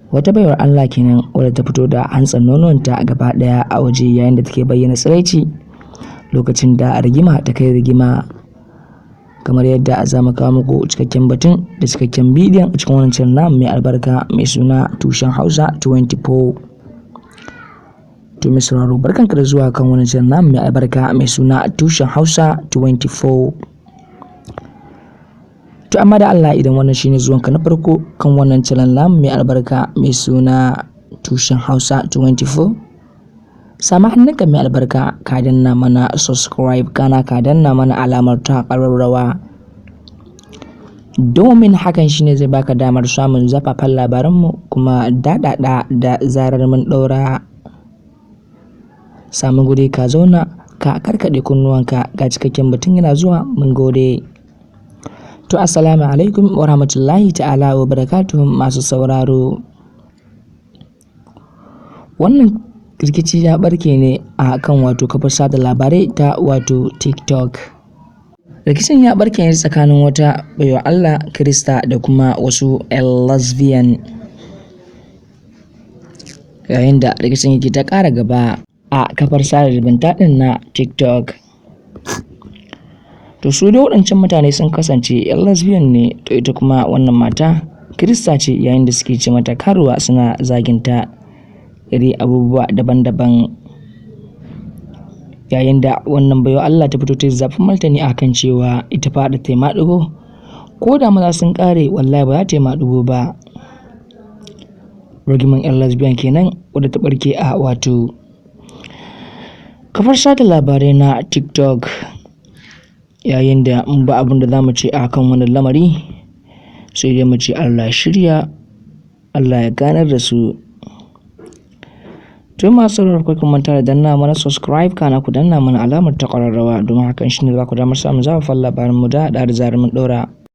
Wata baiwar Allah kenan wadda ta fito da hantsan nononta gaba ɗaya a waje yayin da take bayyana tsiraici lokacin da rigima ta kai rigima, kamar yadda za mu kawo muku cikakken batun da cikakken bidiyon a cikin wannan channel namu mai albarka mai suna Tushen Hausa 24. To mai sauraro barkanka da zuwa kan wannan channel namu mai albarka mai suna Tushen Hausa 24. To amma da Allah idan wannan shine zuwanka na farko kan wannan channel namu mai albarka mai suna Tushen Hausa 24, sama hannunka mai albarka ka danna mana subscribe kana ka danna mana alamar ta ƙararrawa, domin hakan shine zai baka damar samun zafafan labaranmu kuma daɗaɗa da zarar mun ɗaura. Samun guri ka zauna ka karkaɗe kunnuwanka ga cikakken batun yana zuwa. Mun gode. To assalamu alaikum wa rahmatullahi ta'ala wa barakatuhu masu sauraro. Wannan rikici ya barke ne a kan wato kafar sada labarai ta wato TikTok. Rikicin ya barke ne tsakanin wata baiwa Allah Kirista da kuma wasu lesbian, yayin da rikicin yake ta ƙara gaba a kafar sada zumunta ɗin na TikTok. To su dai waɗancan mutane sun kasance 'yan lesbian ne, to ita kuma wannan mata Kirista ce, yayin da suke ce mata karuwa suna zaginta iri abubuwa daban-daban, yayin da wannan baiwa Allah ta fito ta zafin martani akan cewa ita fa da ta yi maɗigo ko da maza sun ƙare wallahi ba za ta yi maɗigo ba. Rigiman 'yan lesbian kenan wadda ta ɓarke a wato kafar sada labarai na TikTok, yayin da ba abin da za mu ce a kan wannan lamari sai dai mu ce Allah shirya, Allah ya ganar da su. To masu sauraro kai kuma manta da danna mana subscribe kana ku danna mana alamar ta ƙararrawa, domin hakan shine za ku damar samun zafafan labaran mu da zarar mun ɗora.